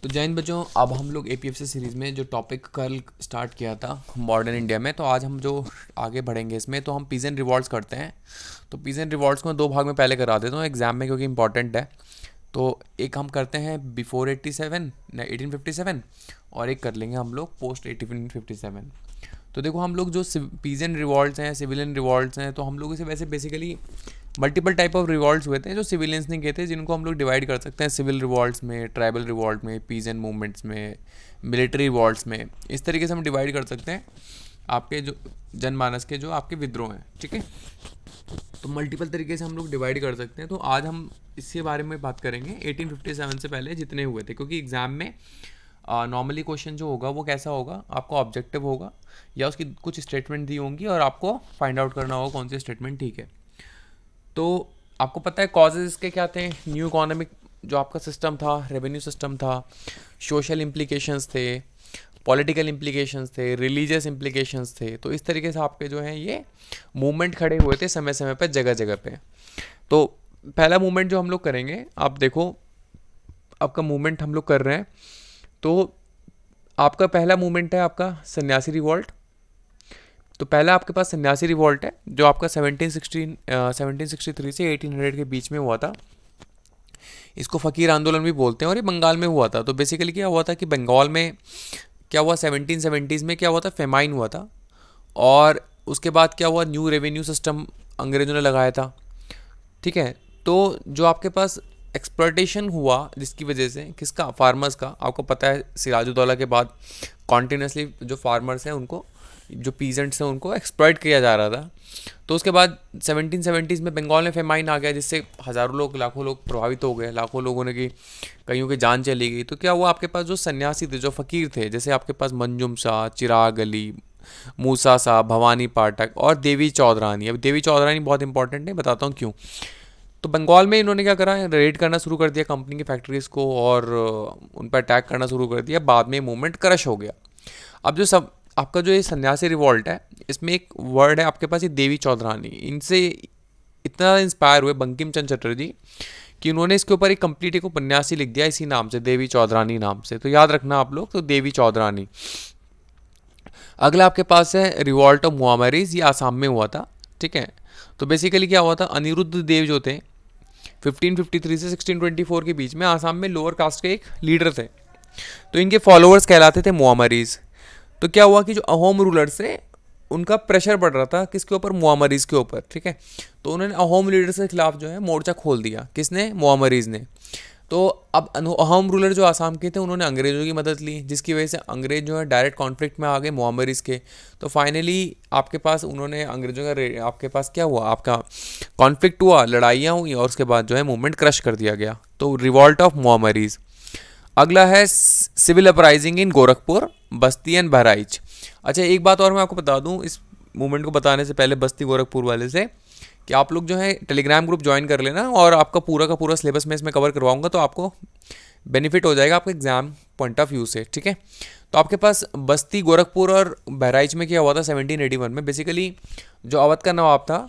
तो जैन बच्चों, अब हम लोग एपीएफसी सीरीज़ में जो टॉपिक कल स्टार्ट किया था मॉडर्न इंडिया में, तो आज हम जो आगे बढ़ेंगे इसमें, तो हम पीस एंड रिवॉल्ट्स करते हैं। तो पीस एंड रिवॉल्ट्स को मैं दो भाग में पहले करा देता हूँ एग्जाम में, क्योंकि इंपॉर्टेंट है। तो एक हम करते हैं बिफोर 87 1857, और एक कर लेंगे हम लोग पोस्ट 1857। तो देखो, हम लोग जो पीस एंड रिवॉल्ट्स हैं, सिविलियन रिवॉल्ट्स हैं, तो हम लोग इसे वैसे basically multiple type of revolts हुए थे जो सिविलियंस ने किए थे, जिनको हम लोग डिवाइड कर सकते हैं सिविल रिवॉल्ट्स में, ट्राइबल रिवॉल्ट में, पीस एंड मूवमेंट्स में, मिलिट्री रिवॉल्ट्स में। इस तरीके से हम डिवाइड कर सकते हैं आपके जो जनमानस के जो आपके विद्रोह हैं, ठीक है। तो मल्टीपल तरीके से हम लोग डिवाइड कर सकते हैं। तो आज हम इसके बारे में बात करेंगे 1857 से पहले जितने हुए थे, क्योंकि एग्ज़ाम में नॉर्मली क्वेश्चन जो होगा वो कैसा होगा, आपका ऑब्जेक्टिव होगा या उसकी कुछ स्टेटमेंट दी होंगी और आपको फाइंड आउट करना होगा कौन सी स्टेटमेंट ठीक है। तो आपको पता है कॉजेज़ इसके क्या थे। न्यू इकोनॉमिक जो आपका सिस्टम था, रेवेन्यू सिस्टम था, सोशल इम्प्लीकेशंस थे, पॉलिटिकल इम्प्लीकेशंस थे, रिलीजियस इम्प्लीकेशंस थे। तो इस तरीके से आपके जो हैं ये मूवमेंट खड़े हुए थे समय समय पर, जगह जगह पे। तो पहला मूवमेंट जो हम लोग करेंगे, आप देखो आपका मूवमेंट हम लोग कर रहे हैं। तो आपका पहला मूवमेंट है आपका सन्यासी रिवॉल्ट। तो पहला आपके पास सन्यासी रिवॉल्ट है जो आपका 1763 से 1800 के बीच में हुआ था। इसको फ़कीर आंदोलन भी बोलते हैं, और ये बंगाल में हुआ था। तो बेसिकली क्या हुआ था कि बंगाल में क्या हुआ, 1770s में क्या हुआ था, फेमाइन हुआ था। और उसके बाद क्या हुआ, न्यू रेवेन्यू सिस्टम अंग्रेज़ों ने लगाया था, ठीक है। तो जो आपके पास एक्सप्लॉयटेशन हुआ जिसकी वजह से, किसका, फार्मर्स का, आपको पता है सिराजुद्दौला के बाद कॉन्टीन्यूसली जो फार्मर्स हैं उनको, जो पीजेंट्स हैं उनको एक्सप्लॉयट किया जा रहा था। तो उसके बाद 1770s में बंगाल में फेमाइन आ गया, जिससे हज़ारों लोग, लाखों लोग प्रभावित हो गए, लाखों लोगों ने की कईयों की जान चली गई। तो क्या हुआ, आपके पास जो सन्यासी थे, जो फ़कीर थे, जैसे आपके पास मंजुम शाह, चिराग अली, मूसा साहब, भवानी पाठक और देवी चौधरानी। अब देवी चौधरानी बहुत इंपॉर्टेंट है, बताता हूँ क्यों। तो बंगाल में इन्होंने क्या करा, रेड करना शुरू कर दिया कंपनी की फैक्ट्रीज़ को, और उन पर अटैक करना शुरू कर दिया। बाद में मूवमेंट क्रश हो गया। अब जो सब आपका जो ये सन्यासी रिवॉल्ट है, इसमें एक वर्ड है आपके पास, ये देवी चौधरानी। इनसे इतना इंस्पायर हुए बंकिम चंद्र चटर्जी कि उन्होंने इसके ऊपर एक कंप्लीट एक उपन्यास ही लिख दिया इसी नाम से, देवी चौधरानी नाम से। तो याद रखना आप लोग, तो देवी चौधरानी। अगला आपके पास है रिवॉल्ट ऑफ मुआमरीज, ये आसाम में हुआ था, ठीक है। तो बेसिकली क्या हुआ था, अनिरुद्ध देव जो थे 1553 से 1624 के बीच में आसाम में लोअर कास्ट के एक लीडर थे। तो इनके फॉलोअर्स कहलाते थे मुआमरीज। तो क्या हुआ कि जो अहोम रूलर से उनका प्रेशर बढ़ रहा था, किसके ऊपर, मुआमरीज के ऊपर, ठीक है। तो उन्होंने अहोम लीडर्स के खिलाफ जो है मोर्चा खोल दिया, किसने, मुआमरीज ने। तो अब अहोम रूलर जो आसाम के थे, उन्होंने अंग्रेज़ों की मदद ली, जिसकी वजह से अंग्रेज जो है डायरेक्ट कॉन्फ्लिक्ट में आ गए मुआमरीज के। तो फाइनली आपके पास उन्होंने अंग्रेज़ों का आपके पास क्या हुआ, आपका कॉन्फ्लिक्ट हुआ, लड़ाइयाँ हुई, और उसके बाद जो है मूवमेंट क्रश कर दिया गया। तो रिवॉल्ट ऑफ मुआमरीज। अगला है civil uprising in Gorakhpur, Basti and Bahraich. अच्छा, एक बात और मैं आपको बता दूं इस मूवमेंट को बताने से पहले, बस्ती गोरखपुर वाले से, कि आप लोग जो है टेलीग्राम ग्रुप ज्वाइन कर लेना, और आपका पूरा का पूरा सिलेबस मैं इसमें कवर करवाऊंगा, तो आपको बेनिफिट हो जाएगा आपके एग्जाम पॉइंट ऑफ व्यू से, ठीक है। तो आपके पास बस्ती, गोरखपुर और बहराइच में क्या हुआ था 1781 में। बेसिकली जो अवध का नवाब था,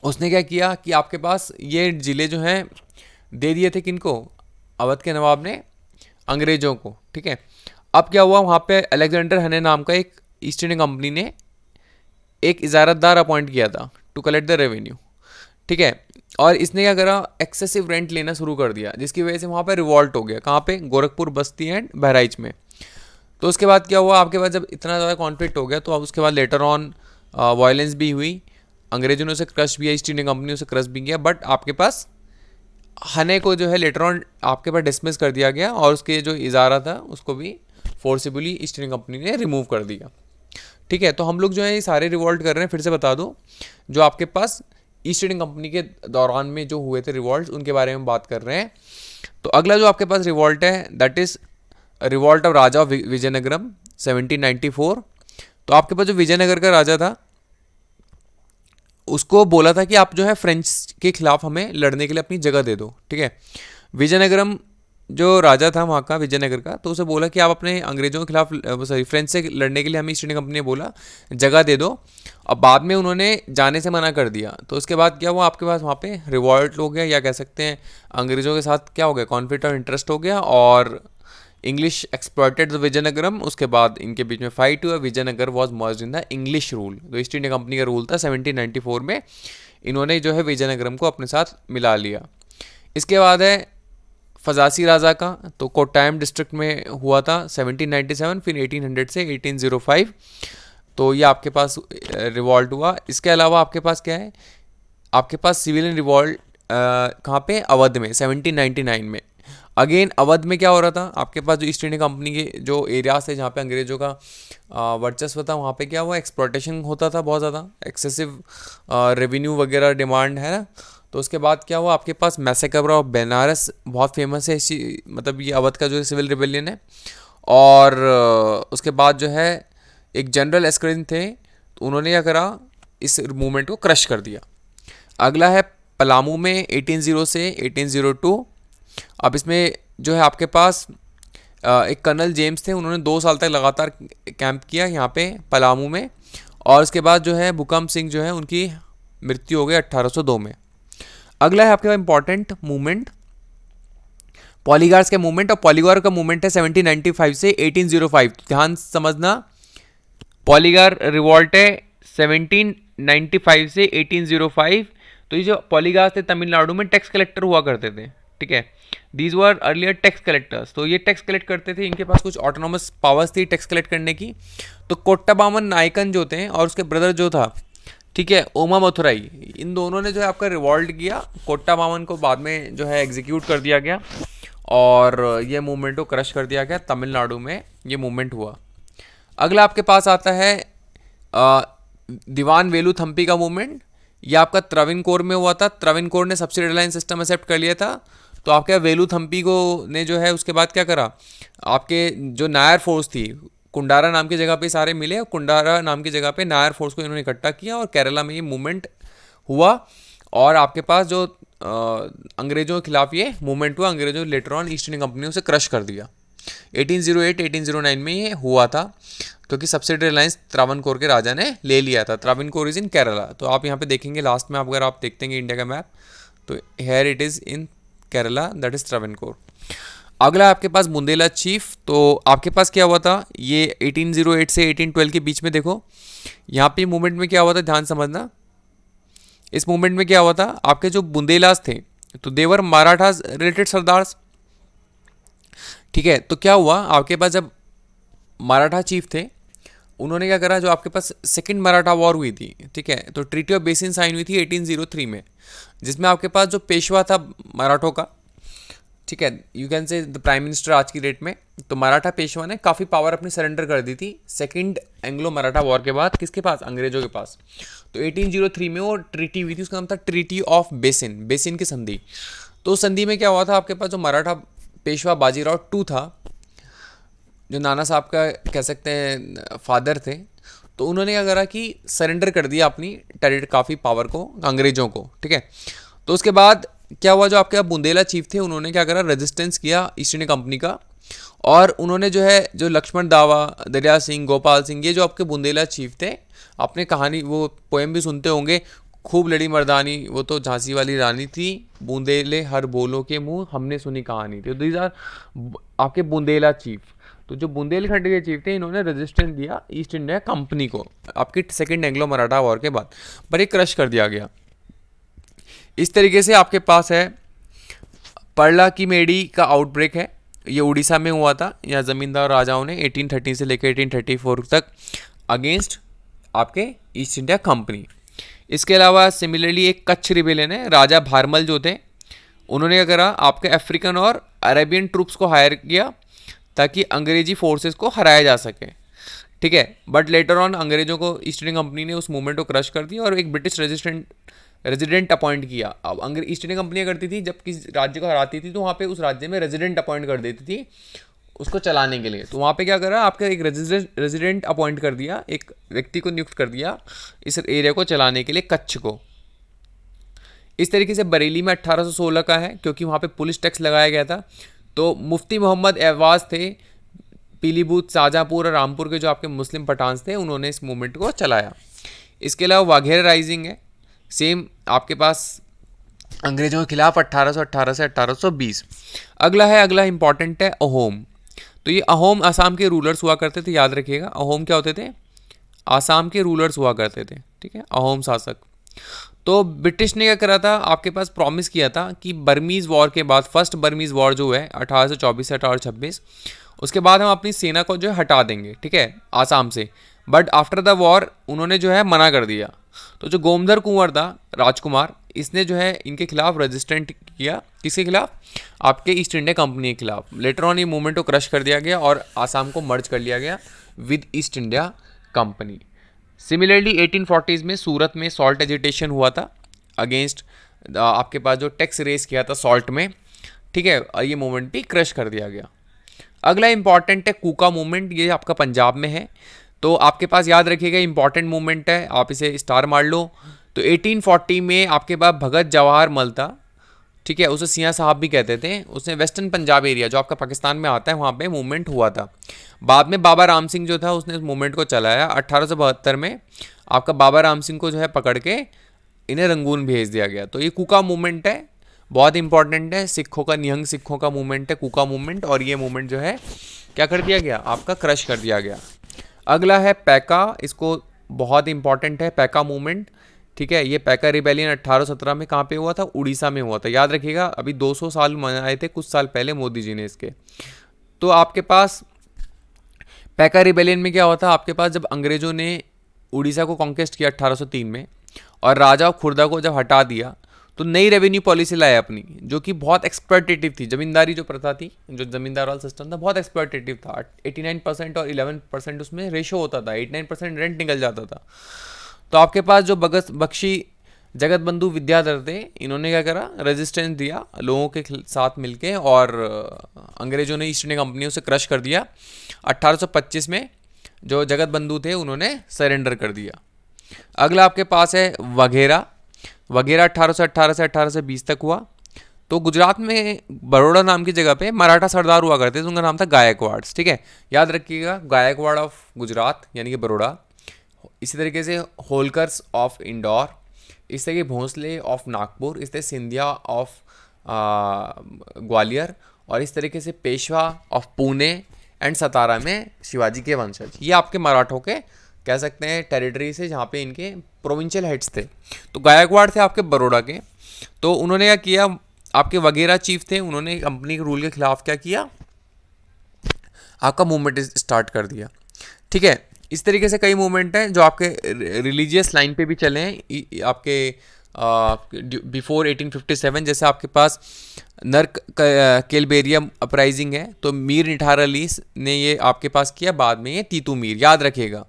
उसने क्या किया कि आपके पास ये ज़िले जो हैं दे दिए थे किनको, अवध के नवाब ने अंग्रेज़ों को, ठीक है। अब क्या हुआ, वहाँ पे अलेक्जेंडर हने नाम का एक ईस्ट इंडिया कंपनी ने एक इजारतदार अपॉइंट किया था टू कलेक्ट द रेवेन्यू, ठीक है। और इसने क्या करा, एक्सेसिव रेंट लेना शुरू कर दिया, जिसकी वजह से वहाँ पे रिवॉल्ट हो गया। कहाँ पे, गोरखपुर, बस्ती एंड बहराइच में। तो उसके बाद क्या हुआ, आपके पास जब इतना ज़्यादा कॉन्फ्लिक्ट हो गया, तो अब उसके बाद लेटर ऑन वायलेंस भी हुई, अंग्रेजों ने उसे क्रश भी किया, ईस्ट इंडिया कंपनी उसे क्रश भी किया। बट आपके पास हने को जो है लेटर ऑन आपके पास डिसमिस कर दिया गया, और उसके जो इजारा था उसको भी फोर्सिबली ईस्ट इंडिया कंपनी ने रिमूव कर दिया, ठीक है। तो हम लोग जो है ये सारे रिवॉल्ट कर रहे हैं, फिर से बता दो, जो आपके पास ईस्ट इंडिया कंपनी के दौरान में जो हुए थे रिवॉल्ट, उनके बारे में बात कर रहे हैं। तो अगला जो आपके पास रिवॉल्ट है, that is revolt of Raja of Vizianagaram 1794। तो आपके पास जो विजयनगर का राजा था, उसको बोला था कि आप जो है फ्रेंच के खिलाफ हमें लड़ने के लिए अपनी जगह दे दो, ठीक है। विजयनगरम जो राजा था वहाँ का, विजयनगर का, तो उसे बोला कि आप अपने अंग्रेजों के खिलाफ, सॉरी, फ्रेंच से लड़ने के लिए हमें ईस्ट इंडिया कंपनी ने बोला जगह दे दो। अब बाद में उन्होंने जाने से मना कर दिया। तो उसके बाद क्या हुआ, आपके पास वहाँ पे रिवॉल्ट हो गया, या कह सकते हैं अंग्रेज़ों के साथ क्या हो गया, कॉन्फ्लिक्ट ऑफ इंटरेस्ट हो गया, और इंग्लिश एक्सप्लॉइटेड द विजयनगरम, उसके बाद इनके बीच में फाइट हुआ, Vijayanagar was merged in the English rule. तो ईस्ट इंडिया कंपनी का रूल था 1794 में, इन्होंने जो है विजयनगरम को अपने साथ मिला लिया। इसके बाद है फजासी राजा का, तो कोट्टायम डिस्ट्रिक्ट में हुआ था 1797, फिर 1800 से 1805, तो ये आपके पास रिवॉल्ट हुआ। इसके अलावा आपके पास क्या है, आपके पास सिविलियन रिवॉल्ट कहाँ पे, अवध में 1799 में। अगेन अवध में क्या हो रहा था, आपके पास जो ईस्ट इंडिया कंपनी के जो एरियाज थे जहाँ पे अंग्रेजों का वर्चस्व था, वहाँ पे क्या हुआ, एक्सप्लॉयटेशन होता था बहुत ज़्यादा, एक्सेसिव रेवेन्यू वगैरह डिमांड है ना। तो उसके बाद क्या हुआ, आपके पास मैसेकर ऑफ बनारस बहुत फेमस है इसी, मतलब ये अवध का जो सिविल रिबेलियन है। और उसके बाद जो है एक जनरल एस्क्रिन थे, तो उन्होंने क्या करा, इस मूवमेंट को क्रश कर दिया। अगला है पलामू में 1800 से 1802। अब इसमें जो है आपके पास एक कर्नल जेम्स थे, उन्होंने 2 साल तक लगातार कैंप किया यहाँ पे पलामू में, और उसके बाद जो है भूकंप सिंह जो है उनकी मृत्यु हो गई 1802 में। अगला है आपके पास इंपॉर्टेंट मूवमेंट पॉलीगार्स के मूवमेंट, और पॉलीगार का मूवमेंट है 1795 से 1805। ध्यान समझना, पॉलीगार रिवॉल्ट है 1795 से 1805। तो ये जो पॉलीगार्स थे तमिलनाडु में टैक्स कलेक्टर हुआ करते थे, ठीक है। These were earlier tax collectors, तो ये टैक्स कलेक्ट करते थे, इनके पास कुछ ऑटोनोमस पावर्स थी टैक्स कलेक्ट करने की। तो कोट्टाबामन नायकन जो थे और उसके ब्रदर जो था, ठीक है, ओमा मथुराई, इन दोनों ने जो है आपका रिवॉल्ट किया। कोट्टाबामन को बाद में जो है एग्जीक्यूट कर दिया गया और ये मूवमेंट को क्रश कर दिया गया, तमिलनाडु में ये मूवमेंट हुआ। अगला आपके पास आता है दीवान वेलु थम्पी का मूवमेंट, ये आपका त्रावणकोर में हुआ था। त्रावणकोर ने सब्सिडी लाइन सिस्टम एक्सेप्ट कर लिया था, तो आपके वेलु थम्पी को ने जो है उसके बाद क्या करा, आपके जो नायर फोर्स थी, कुंडारा नाम की जगह पे सारे मिले, और कुंडारा नाम की जगह पे नायर फोर्स को इन्होंने इकट्ठा किया और केरला में ये मूवमेंट हुआ। और आपके पास जो अंग्रेजों के खिलाफ ये मूवमेंट हुआ, अंग्रेजों ने later on east India company उसे क्रश कर दिया। 1808-1809 में ये हुआ था, क्योंकि सब्सिडी रिलायंस त्रावणकोर के राजा ने ले लिया था। त्रावणकोर इज इन केरला, तो आप यहाँ पे देखेंगे लास्ट में, अगर आप देखते हैं इंडिया का मैप, तो here it is in Kerala, that is Travancore. अगला आपके पास बुंदेला चीफ, तो आपके पास क्या हुआ था, ये 1808 से 1812 के बीच में देखो, यहाँ पे मूवमेंट में क्या हुआ था, ध्यान समझना। इस मूवमेंट में क्या हुआ था, आपके जो बुंदेलास थे, तो देवर मराठास रिलेटेड सरदार्स, ठीक है। तो क्या हुआ, आपके पास जब मराठा चीफ थे, उन्होंने क्या करा, जो आपके पास सेकंड मराठा वॉर हुई थी, ठीक है, तो ट्रीटी ऑफ बेसिन साइन हुई थी 1803 में, जिसमें आपके पास जो पेशवा था मराठों का, ठीक है, you can say the prime minister आज की डेट में, तो मराठा पेशवा ने काफ़ी पावर अपनी सरेंडर कर दी थी सेकंड एंग्लो मराठा वॉर के बाद, किसके पास, अंग्रेजों के पास। तो 1803 में वो ट्रीटी हुई थी, उसका नाम था ट्रीटी ऑफ बेसिन, बेसिन की संधि। तो उस संधि में क्या हुआ था, आपके पास जो मराठा पेशवा बाजीराव टू था, जो नाना साहब का कह सकते हैं फादर थे, तो उन्होंने क्या करा कि सरेंडर कर दिया अपनी टेरिटरी काफ़ी पावर को अंग्रेजों को, ठीक है। तो उसके बाद क्या हुआ, जो आपके बुंदेला चीफ थे, उन्होंने क्या करा, रेजिस्टेंस किया ईस्ट इंडिया कंपनी का, और उन्होंने जो है जो लक्ष्मण दावा, दरिया सिंह, गोपाल सिंह, ये जो आपके बुंदेला चीफ थे, आपने कहानी वो पोएम भी सुनते होंगे, खूब लड़ी मर्दानी, वो तो झांसी वाली रानी थी, बूंदेले हर बोलो के मुंह हमने सुनी कहानी थी। तो दीज आर आपके बुंदेला चीफ। तो जो बुंदेलखंड के चीफ थे, इन्होंने रेजिस्टेंस दिया ईस्ट इंडिया कंपनी को आपकी सेकंड एंग्लो मराठा वॉर के बाद, पर एक क्रश कर दिया गया। इस तरीके से आपके पास है परला की मेडी का आउटब्रेक है, ये उड़ीसा में हुआ था। यहाँ जमींदार राजाओं ने 1830 से लेकर 1834 तक अगेंस्ट आपके ईस्ट इंडिया कंपनी। इसके अलावा सिमिलरली एक कच्छ रिबेलियन है, राजा भारमल जो थे, उन्होंने क्या करा, आपके अफ्रीकन और अरेबियन ट्रूप्स को हायर किया ताकि अंग्रेजी फोर्सेस को हराया जा सके, ठीक है। बट लेटर ऑन अंग्रेजों को ईस्ट इंडिया कंपनी ने उस मूवमेंट को क्रश कर दिया और एक ब्रिटिश रेजिडेंट अपॉइंट किया। अब ईस्ट इंडिया कंपनी करती थी, जब किसी राज्य को हराती थी तो वहाँ पे उस राज्य में रेजिडेंट अपॉइंट कर देती थी उसको चलाने के लिए। तो वहाँ पे क्या करा, आपका एक रेजिडेंट अपॉइंट कर दिया, एक व्यक्ति को नियुक्त कर दिया इस एरिया को चलाने के लिए, कच्छ को। इस तरीके से बरेली में 1816 का है, क्योंकि वहाँ पे पुलिस टैक्स लगाया गया था। तो मुफ्ती मोहम्मद एवाज थे, पीलीभूत, शाहजहाँपुर और रामपुर के जो आपके मुस्लिम पठान थे, उन्होंने इस मूवमेंट को चलाया। इसके अलावा वाघेरा राइजिंग है, सेम आपके पास अंग्रेजों के खिलाफ 1818 से 1820। अगला इंपॉर्टेंट है अहोम। तो ये अहोम असम के रूलर्स हुआ करते थे, याद रखिएगा। अहोम क्या होते थे? आसाम के रूलर्स हुआ करते थे, ठीक है, अहोम शासक। तो ब्रिटिश ने क्या करा था, आपके पास प्रॉमिस किया था कि बर्मीज़ वॉर के बाद, फर्स्ट बर्मीज़ वॉर जो है 1824 से 1826, उसके बाद हम अपनी सेना को जो है हटा देंगे, ठीक है, आसाम से। बट आफ्टर द वॉर उन्होंने जो है मना कर दिया। तो जो गोमधर कुंवर था, राजकुमार, इसने जो है इनके खिलाफ रजिस्टेंट किया। किसके खिलाफ? आपके ईस्ट इंडिया कंपनी के खिलाफ। लेटर ऑन ये मूवमेंट को क्रश कर दिया गया और आसाम को मर्ज कर लिया गया with east India company. Similarly 1840s में सूरत में सॉल्ट एजिटेशन हुआ था अगेंस्ट आपके पास जो टैक्स रेस किया था सॉल्ट में, ठीक है, ये मूवमेंट भी क्रश कर दिया गया। अगला इंपॉर्टेंट है कूका मूवमेंट, ये आपका पंजाब में है। तो आपके पास याद रखिएगा इंपॉर्टेंट मूवमेंट है, आप इसे स्टार मार लो। तो 1840 में आपके पास भगत जवाहर मल था, ठीक है, उसे सियाह साहब भी कहते थे। उसने वेस्टर्न पंजाब एरिया जो आपका पाकिस्तान में आता है वहाँ पे मूवमेंट हुआ था। बाद में बाबा राम सिंह जो था उसने उस मूवमेंट को चलाया। 1872 में आपका बाबा राम सिंह को जो है पकड़ के इन्हें रंगून भेज दिया गया। तो ये कूका मूवमेंट है, बहुत इंपॉर्टेंट है, सिखों का, निहंग सिखों का मूवमेंट है कूका मूवमेंट। और ये मूवमेंट जो है क्या कर दिया गया, आपका क्रश कर दिया गया। अगला है पैका, इसको बहुत इंपॉर्टेंट है पैका मूवमेंट, ठीक है। ये पैका रिबेलियन 1817 में कहाँ पे हुआ था? उड़ीसा में हुआ था, याद रखिएगा। अभी 200 साल मनाए थे कुछ साल पहले मोदी जी ने इसके। तो आपके पास पैका रिबेलियन में क्या हुआ था, आपके पास जब अंग्रेजों ने उड़ीसा को कॉन्केस्ट किया 1803 में और राजा खुर्दा को जब हटा दिया, तो नई रेवेन्यू पॉलिसी लाए अपनी, जो कि बहुत एक्सप्लॉयटेटिव थी। जमींदारी जो प्रथा थी, जो जमींदार वाला सिस्टम था, बहुत एक्सप्लॉयटेटिव था। 89% और 11% उसमें रेशो होता था, 89% रेंट निकल जाता था। तो आपके पास जो बख्शी जगत बंधु विद्याधर थे, इन्होंने क्या करा, रेजिस्टेंस दिया लोगों के साथ मिलके, और अंग्रेजों ने ईस्ट इंडिया कंपनी से क्रश कर दिया। 1825 में जो जगत बंधु थे उन्होंने सरेंडर कर दिया। अगला आपके पास है वघेरा। वघेरा 1818 से 1820 तक हुआ। तो गुजरात में बड़ौदा नाम की जगह पे मराठा सरदार हुआ करते थे, उनका नाम था गायकवाड़, ठीक है, याद रखिएगा। गायकवाड़ ऑफ गुजरात यानी कि बड़ौदा। इसी तरीके से होलकर्स ऑफ इंदौर, इस तरह के भोंसले ऑफ नागपुर, इस तरह सिंधिया ऑफ ग्वालियर, और इस तरीके से पेशवा ऑफ पुणे एंड सतारा में शिवाजी के वंशज। ये आपके मराठों के कह सकते हैं टेरिटरी से, जहाँ पे इनके प्रोविंशियल हेड्स थे। तो गायकवाड़ थे आपके बड़ौदा के। तो उन्होंने क्या किया, आपके वगैरह चीफ थे, उन्होंने कंपनी के रूल के खिलाफ क्या किया, आपका मूवमेंट स्टार्ट कर दिया, ठीक है। इस तरीके से कई मूवमेंट हैं जो आपके रिलीजियस लाइन पे भी चले हैं, आपके बिफोर 1857। जैसे आपके पास नर्क केलबेरिया अपराइजिंग है, तो मीर निठार अली ने ये आपके पास किया, बाद में ये तीतू मीर, याद रखिएगा,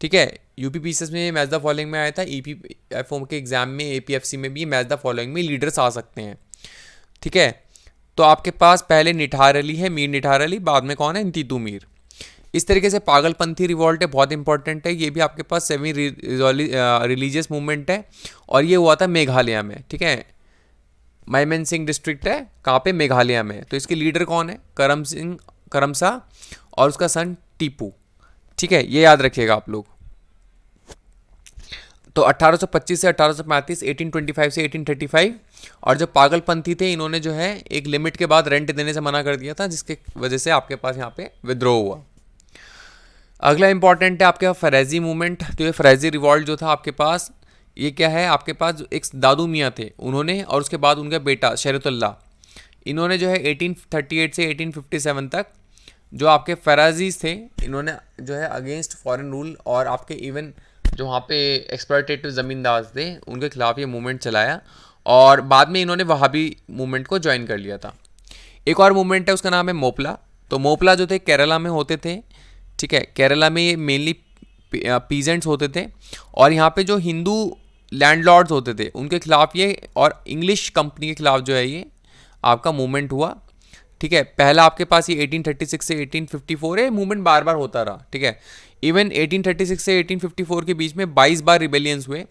ठीक है। यूपी पीसीएस में ये मैच द फॉलोइंग में आया था, ईपीएफओ के एग्जाम में, एपीएफसी में भी मैच द फॉलोइंग में लीडर्स आ सकते हैं, ठीक है। तो आपके पास पहले निठार अली है, मीर निठार अली, बाद में कौन है, तीतू मीर। इस तरीके से पागलपंथी रिवॉल्ट है, बहुत इंपॉर्टेंट है, ये भी आपके पास सेमी रिलीजियस मूवमेंट है, और ये हुआ था मेघालय में, ठीक है। माइमेन सिंह डिस्ट्रिक्ट है कहाँ पे, मेघालय में। तो इसके लीडर कौन है, करमसा, और उसका सन टीपू, ठीक है, ये याद रखिएगा आप लोग। तो 1825 से 1835, 1825 से 1835। और जो पागलपंथी थे, इन्होंने जो है एक लिमिट के बाद रेंट देने से मना कर दिया था, जिसके वजह से आपके पास यहाँ पे विद्रोह हुआ। अगला इंपॉर्टेंट है आपके फरैजी मूवमेंट। तो ये फरैजी रिवॉल्ट जो था आपके पास, ये क्या है, आपके पास एक दादू मियाँ थे, उन्होंने, और उसके बाद उनका बेटा शरीयतुल्लाह, इन्होंने जो है 1838 से 1857 तक जो आपके फराजीज थे, इन्होंने जो है अगेंस्ट फॉरेन रूल और आपके इवन जो वहाँ पे एक्सप्लॉयटेटिव ज़मींदार थे उनके खिलाफ ये मूवमेंट चलाया, और बाद में इन्होंने वहाबी मूवमेंट को ज्वाइन कर लिया था। एक और मूवमेंट है, उसका नाम है मोपला। तो मोपला जो थे केरला में होते थे, ठीक है, केरला में ये मेनली पीजेंट्स होते थे, और यहाँ पे जो हिंदू लैंडलॉर्ड्स होते थे उनके खिलाफ ये, और इंग्लिश कंपनी के खिलाफ जो है ये आपका मूवमेंट हुआ, ठीक है। पहला आपके पास ये 1836 से 1854 है, मूवमेंट बार बार होता रहा, ठीक है। इवन 1836 से 1854 के बीच में 22 बार रिबेलियंस हुए।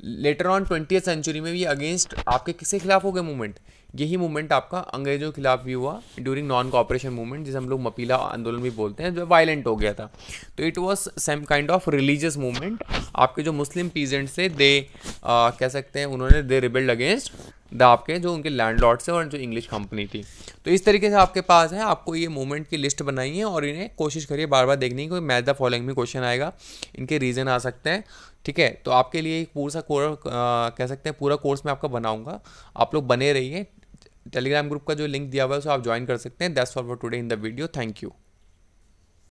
लेटर ऑन 20th सेंचुरी में भी अगेंस्ट आपके किसके खिलाफ हो गए मूवमेंट, यही मूवमेंट आपका अंग्रेजों के खिलाफ भी हुआ ड्यूरिंग नॉन कॉपरेशन मूवमेंट, जिसे हम लोग मपीला आंदोलन भी बोलते हैं, जो वायलेंट हो गया था। तो it was some kind of religious movement. आपके जो मुस्लिम पीजेंट्स थे, दे कह सकते हैं उन्होंने दे रिबेल्ड अगेंस्ट आपके जो उनके लैंडलॉर्ड से और जो इंग्लिश कंपनी थी। तो इस तरीके से आपके पास है, आपको ये मूवमेंट की लिस्ट बनाई है और इन्हें कोशिश करिए बार बार देखने की। कोई मैच द फॉलोइंग में क्वेश्चन आएगा, इनके रीज़न आ सकते हैं, ठीक है। तो आपके लिए एक पूरा कोर्स कह सकते हैं, पूरा कोर्स मैं आपका बनाऊंगा, आप लोग बने रहिए। टेलीग्राम ग्रुप का जो लिंक दिया हुआ है उसे आप ज्वाइन कर सकते हैं। That's for today in the video, thank you.